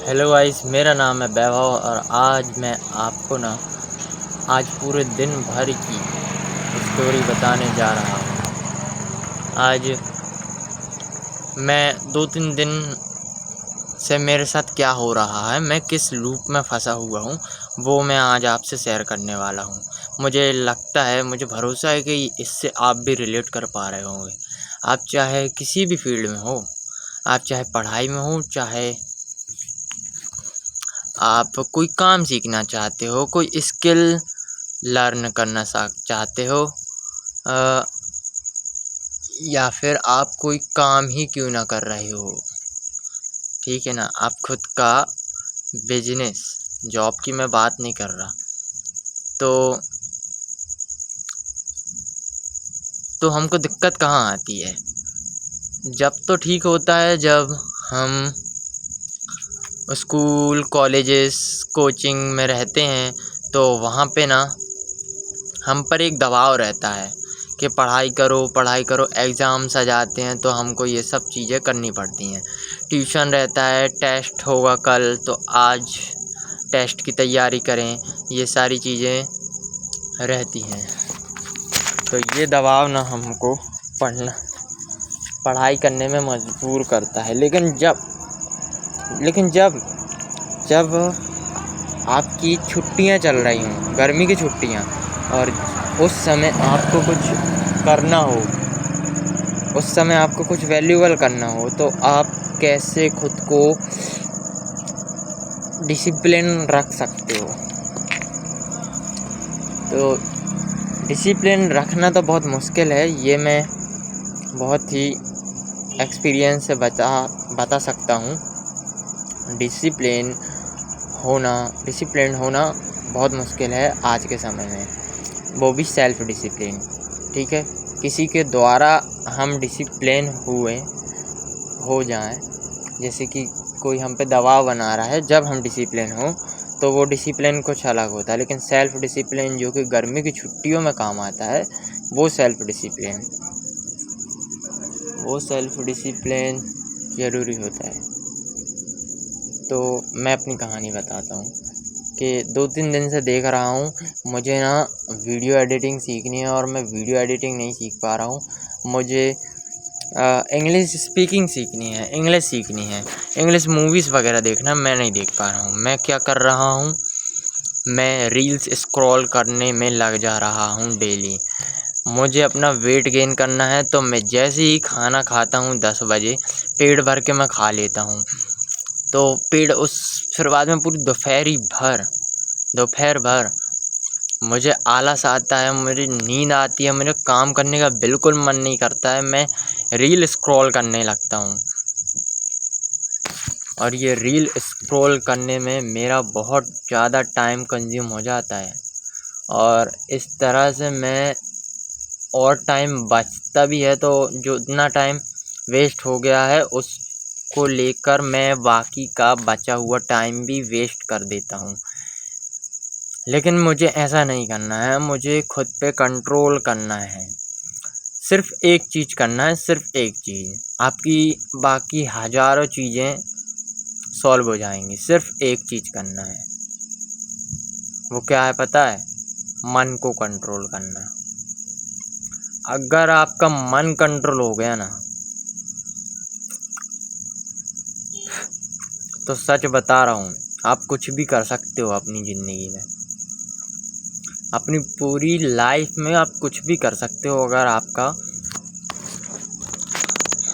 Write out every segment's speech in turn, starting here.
Hello guys, मेरा नाम है वैभव और आज मैं आपको आज पूरे दिन भर की स्टोरी बताने जा रहा हूँ। आज मैं 2-3 दिन से मेरे साथ क्या हो रहा है, मैं किस लूप में फंसा हुआ हूँ, वो मैं आज आपसे शेयर करने वाला हूँ। मुझे लगता है, मुझे भरोसा है कि इससे आप भी रिलेट कर पा रहे होंगे। आप चाहे किसी भी फील्ड में हो, आप चाहे पढ़ाई में हो, चाहे आप कोई काम सीखना चाहते हो, कोई स्किल लर्न करना चाहते हो, या फिर आप कोई काम ही क्यों ना कर रहे हो, ठीक है ना। आप खुद का बिजनेस, जॉब की मैं बात नहीं कर रहा, तो हमको दिक्कत कहाँ आती है। जब तो ठीक होता है, जब हम स्कूल, कॉलेजेस, कोचिंग में रहते हैं, तो वहाँ पे हम पर एक दबाव रहता है कि पढ़ाई करो, एग्ज़ाम्स आ जाते हैं तो हमको ये सब चीज़ें करनी पड़ती हैं। ट्यूशन रहता है, टेस्ट होगा कल तो आज टेस्ट की तैयारी करें, ये सारी चीज़ें रहती हैं। तो ये दबाव हमको पढ़ाई करने में मजबूर करता है। लेकिन जब आपकी छुट्टियां चल रही हों, गर्मी की छुट्टियां, और उस समय आपको कुछ करना हो, उस समय आपको कुछ वैल्यूएबल करना हो, तो आप कैसे खुद को डिसिप्लिन रख सकते हो। तो डिसिप्लिन रखना तो बहुत मुश्किल है, ये मैं बहुत ही एक्सपीरियंस से बता सकता हूँ। डिसिप्लिन होना बहुत मुश्किल है आज के समय में, वो भी सेल्फ डिसिप्लिन, ठीक है। किसी के द्वारा हम डिसिप्लिन हो जाएं, जैसे कि कोई हम पे दबाव बना रहा है, जब हम डिसिप्लिन हो तो वो डिसिप्लिन कुछ अलग होता है। लेकिन सेल्फ डिसिप्लिन जो कि गर्मी की छुट्टियों में काम आता है, वो सेल्फ डिसिप्लिन ज़रूरी होता है। तो मैं अपनी कहानी बताता हूँ कि 2-3 दिन से देख रहा हूँ, मुझे वीडियो एडिटिंग सीखनी है और मैं वीडियो एडिटिंग नहीं सीख पा रहा हूँ। मुझे इंग्लिश स्पीकिंग सीखनी है, इंग्लिश मूवीज़ वगैरह देखना मैं नहीं देख पा रहा हूँ। मैं क्या कर रहा हूँ, मैं रील्स स्क्रॉल करने में लग जा रहा हूँ डेली। मुझे अपना वेट गेन करना है, तो मैं जैसे ही खाना खाता हूँ 10 बजे, पेट भर के मैं खा लेता हूँ। तो फिर बाद में पूरी दोपहर भर मुझे आलस आता है, मुझे नींद आती है, मुझे काम करने का बिल्कुल मन नहीं करता है। मैं रील स्क्रॉल करने लगता हूँ और ये रील स्क्रॉल करने में मेरा बहुत ज़्यादा टाइम कंज्यूम हो जाता है, और इस तरह से और टाइम बचता भी है, तो जो इतना टाइम वेस्ट हो गया है उसको लेकर मैं बाकी का बचा हुआ टाइम भी वेस्ट कर देता हूँ। लेकिन मुझे ऐसा नहीं करना है, मुझे खुद पे कंट्रोल करना है। सिर्फ एक चीज़ करना है, सिर्फ एक चीज़, आपकी बाकी हज़ारों चीज़ें सॉल्व हो जाएंगी। सिर्फ एक चीज़ करना है, वो क्या है पता है? मन को कंट्रोल करना। अगर आपका मन कंट्रोल हो गया तो सच बता रहा हूँ, आप कुछ भी कर सकते हो अपनी ज़िंदगी में, अपनी पूरी लाइफ में आप कुछ भी कर सकते हो। अगर आपका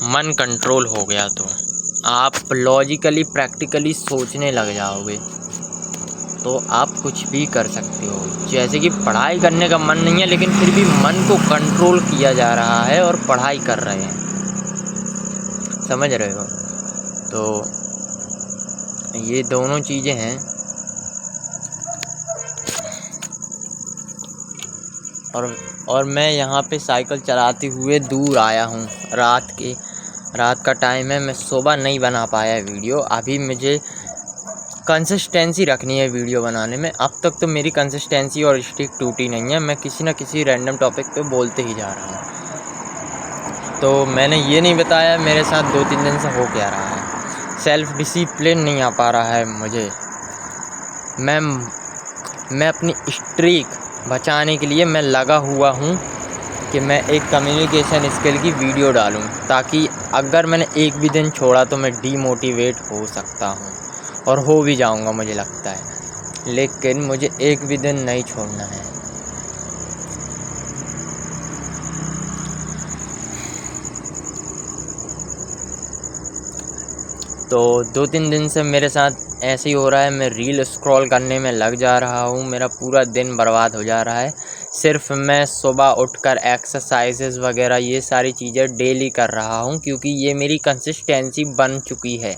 मन कंट्रोल हो गया तो आप लॉजिकली, प्रैक्टिकली सोचने लग जाओगे, तो आप कुछ भी कर सकते हो। जैसे कि पढ़ाई करने का मन नहीं है, लेकिन फिर भी मन को कंट्रोल किया जा रहा है और पढ़ाई कर रहे हैं, समझ रहे हो? तो ये दोनों चीज़ें हैं। और मैं यहाँ पे साइकिल चलाते हुए दूर आया हूँ। रात का टाइम है, मैं सुबह नहीं बना पाया वीडियो। अभी मुझे कंसिस्टेंसी रखनी है वीडियो बनाने में। अब तक तो मेरी कंसिस्टेंसी और स्टिक टूटी नहीं है, मैं किसी न किसी रैंडम टॉपिक पे बोलते ही जा रहा हूँ। तो मैंने ये नहीं बताया मेरे साथ 2-3 दिन से हो क्या रहा है। सेल्फ डिसिप्लिन नहीं आ पा रहा है मुझे। मैं अपनी स्ट्रीक बचाने के लिए मैं लगा हुआ हूँ कि मैं एक कम्युनिकेशन स्किल की वीडियो डालूँ, ताकि अगर मैंने एक भी दिन छोड़ा तो मैं डीमोटिवेट हो सकता हूँ, और हो भी जाऊँगा मुझे लगता है, लेकिन मुझे एक भी दिन नहीं छोड़ना है। तो 2-3 दिन से मेरे साथ ऐसे ही हो रहा है, मैं रील स्क्रॉल करने में लग जा रहा हूँ, मेरा पूरा दिन बर्बाद हो जा रहा है। सिर्फ मैं सुबह उठकर एक्सरसाइजेज़ वगैरह ये सारी चीज़ें डेली कर रहा हूँ, क्योंकि ये मेरी कंसिस्टेंसी बन चुकी है।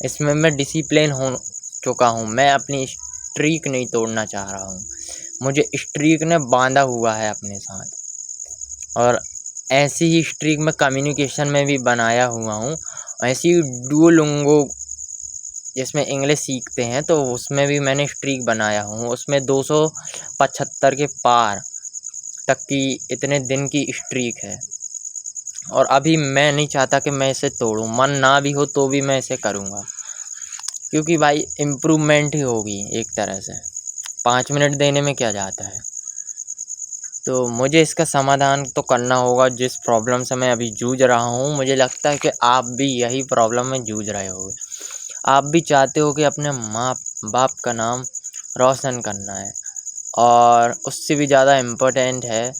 इसमें मैं डिसिप्लिन हो चुका हूँ, मैं अपनी स्ट्रीक नहीं तोड़ना चाह रहा हूँ। मुझे स्ट्रीक ने बांधा हुआ है अपने साथ, और ऐसी ही स्ट्रीक मैं कम्युनिकेशन में भी बनाया हुआ हूँ। ऐसी डुओलिंगो जिसमें इंग्लिश सीखते हैं, तो उसमें भी मैंने स्ट्रीक बनाया हूँ, उसमें 275 के पार तक की इतने दिन की स्ट्रीक है। और अभी मैं नहीं चाहता कि मैं इसे तोड़ूँ, मन ना भी हो तो भी मैं इसे करूँगा, क्योंकि भाई इम्प्रूवमेंट ही होगी एक तरह से। 5 मिनट देने में क्या जाता है। तो मुझे इसका समाधान तो करना होगा। जिस प्रॉब्लम से मैं अभी जूझ रहा हूँ, मुझे लगता है कि आप भी यही प्रॉब्लम में जूझ रहे होगे। आप भी चाहते हो कि अपने माँ बाप का नाम रोशन करना है, और उससे भी ज़्यादा इम्पोर्टेंट है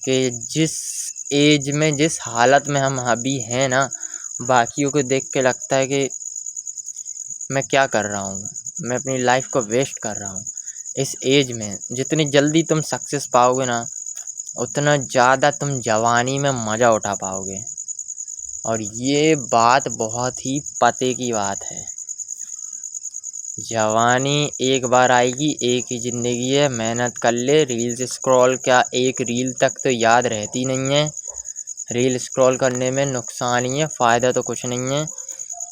कि जिस एज में, जिस हालत में हम अभी हैं ना, बाकियों को देख के लगता है कि मैं क्या कर रहा हूँ, मैं अपनी लाइफ को वेस्ट कर रहा हूँ। इस एज में जितनी जल्दी तुम सक्सेस पाओगे ना, उतना ज़्यादा तुम जवानी में मज़ा उठा पाओगे। और ये बात बहुत ही पते की बात है। जवानी एक बार आएगी, एक ही ज़िंदगी है, मेहनत कर ले। रील्स स्क्रॉल, क्या एक रील तक तो याद रहती नहीं है। रील स्क्रॉल करने में नुकसान ही है, फ़ायदा तो कुछ नहीं है।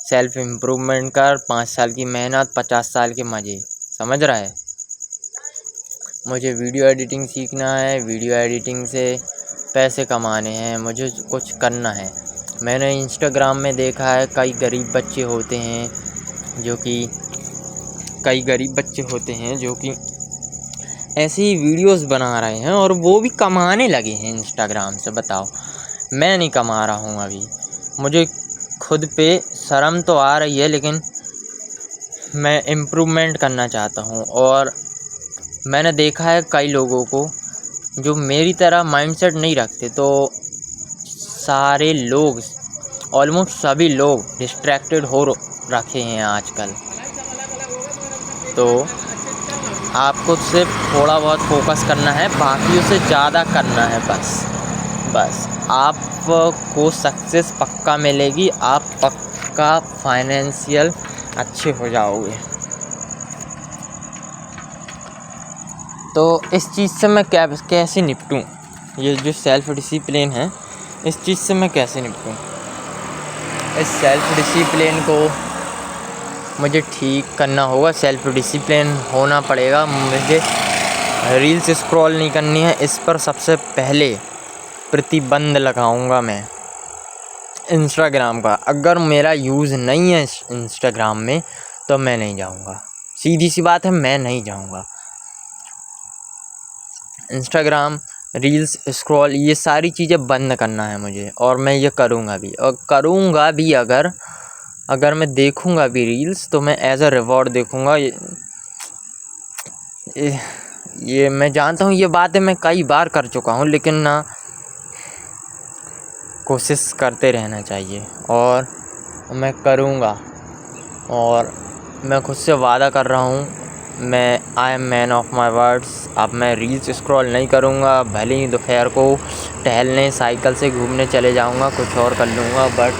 सेल्फ इम्प्रूवमेंट कर, 5 साल की मेहनत, 50 साल के मज़े, समझ रहा है। मुझे वीडियो एडिटिंग सीखना है, वीडियो एडिटिंग से पैसे कमाने हैं, मुझे कुछ करना है। मैंने इंस्टाग्राम में देखा है, कई गरीब बच्चे होते हैं जो कि ऐसे ही वीडियोस बना रहे हैं, और वो भी कमाने लगे हैं इंस्टाग्राम से। बताओ, मैं नहीं कमा रहा हूँ अभी। मुझे खुद पे शर्म तो आ रही है, लेकिन मैं इम्प्रूवमेंट करना चाहता हूँ। और मैंने देखा है कई लोगों को जो मेरी तरह माइंडसेट नहीं रखते, तो सारे लोग, ऑलमोस्ट सभी लोग डिस्ट्रैक्टेड हो रखे हैं आजकल। तो आपको सिर्फ थोड़ा बहुत फोकस करना है, बाकियों से ज़्यादा करना है। बस आपको सक्सेस पक्का मिलेगी, आप पक्का फाइनेंशियल अच्छे हो जाओगे। तो इस चीज़ से मैं कैसे निपटूँ, ये जो सेल्फ डिसिप्लिन है, इस चीज़ से मैं कैसे निपटूँ। इस सेल्फ डिसिप्लिन को मुझे ठीक करना होगा, सेल्फ डिसिप्लिन होना पड़ेगा। मुझे रील्स स्क्रॉल नहीं करनी है, इस पर सबसे पहले प्रतिबंध लगाऊंगा मैं। इंस्टाग्राम का अगर मेरा यूज़ नहीं है इंस्टाग्राम में, तो मैं नहीं जाऊंगा। सीधी सी बात है, मैं नहीं जाऊंगा। इंस्टाग्राम, रील्स स्क्रॉल, ये सारी चीज़ें बंद करना है मुझे, और मैं ये करूँगा भी। और करूँगा भी, अगर मैं देखूँगा भी रील्स, तो मैं एज अ रिवॉर्ड देखूँगा। ये मैं जानता हूँ, ये बातें मैं कई बार कर चुका हूँ, लेकिन ना, कोशिश करते रहना चाहिए, और मैं करूँगा। और मैं खुद से वादा कर रहा हूँ, I am man of my words. अब मैं रील्स स्क्रॉल नहीं करूँगा, भले ही दोपहर को टहलने, साइकिल से घूमने चले जाऊँगा, कुछ और कर लूँगा, बट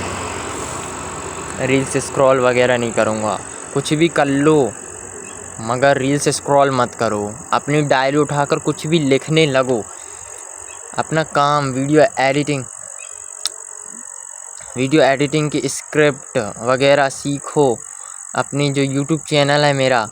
रील्स स्क्रॉल वगैरह नहीं करूँगा। कुछ भी कर लो, मगर रील्स स्क्रॉल मत करो। अपनी डायरी उठाकर कुछ भी लिखने लगो, अपना काम, वीडियो एडिटिंग की स्क्रिप्ट वगैरह सीखो। अपनी जो यूट्यूब चैनल है मेरा,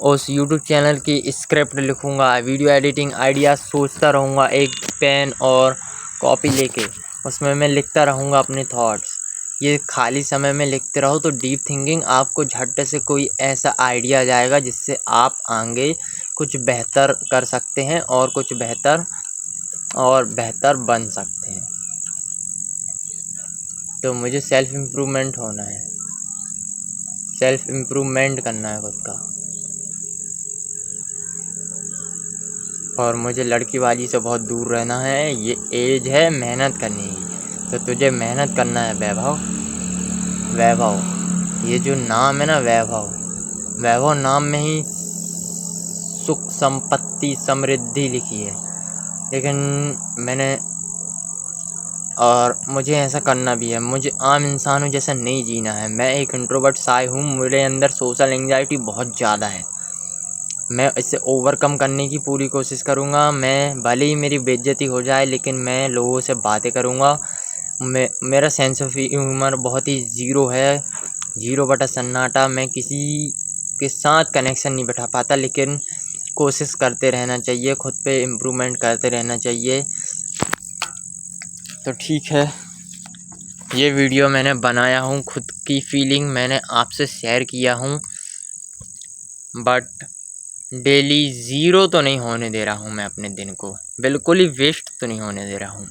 उस यूट्यूब चैनल की स्क्रिप्ट लिखूँगा, वीडियो एडिटिंग आइडियाज़ सोचता रहूँगा, एक पेन और कॉपी लेके उसमें मैं लिखता रहूँगा अपने थॉट्स। ये खाली समय में लिखते रहो तो डीप थिंकिंग आपको झट से कोई ऐसा आइडिया आ जाएगा जिससे आप आगे कुछ बेहतर कर सकते हैं और कुछ बेहतर बन सकते हैं। तो मुझे सेल्फ इम्प्रूवमेंट होना है, सेल्फ इम्प्रूवमेंट करना है खुद का, और मुझे लड़की वाली से बहुत दूर रहना है। ये एज है मेहनत करने की, तो तुझे मेहनत करना है वैभव। वैभव, ये जो नाम है ना वैभव, वैभव नाम में ही सुख संपत्ति समृद्धि लिखी है। लेकिन मैंने और मुझे ऐसा करना भी है, मुझे आम इंसानों जैसा नहीं जीना है। मैं एक इंट्रोवर्ट शाय हूँ, मेरे अंदर सोशल एंग्जाइटी बहुत ज़्यादा है। मैं इसे ओवरकम करने की पूरी कोशिश करूँगा। मैं भले ही मेरी बेइज्जती हो जाए लेकिन मैं लोगों से बातें करूँगा। मेरा सेंस ऑफ ह्यूमर बहुत ही ज़ीरो है, 0 बटा सन्नाटा। मैं किसी के साथ कनेक्शन नहीं बैठा पाता, लेकिन कोशिश करते रहना चाहिए, खुद पे इम्प्रूवमेंट करते रहना चाहिए। तो ठीक है, ये वीडियो मैंने बनाया हूँ, खुद की फीलिंग मैंने आपसे शेयर किया हूँ, बट डेली 0 तो नहीं होने दे रहा हूँ मैं अपने दिन को, बिल्कुल ही वेस्ट तो नहीं होने दे रहा हूँ।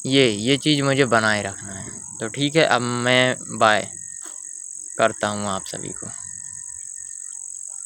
ये चीज़ मुझे बनाए रखना है। तो ठीक है, अब मैं बाय करता हूँ आप सभी को।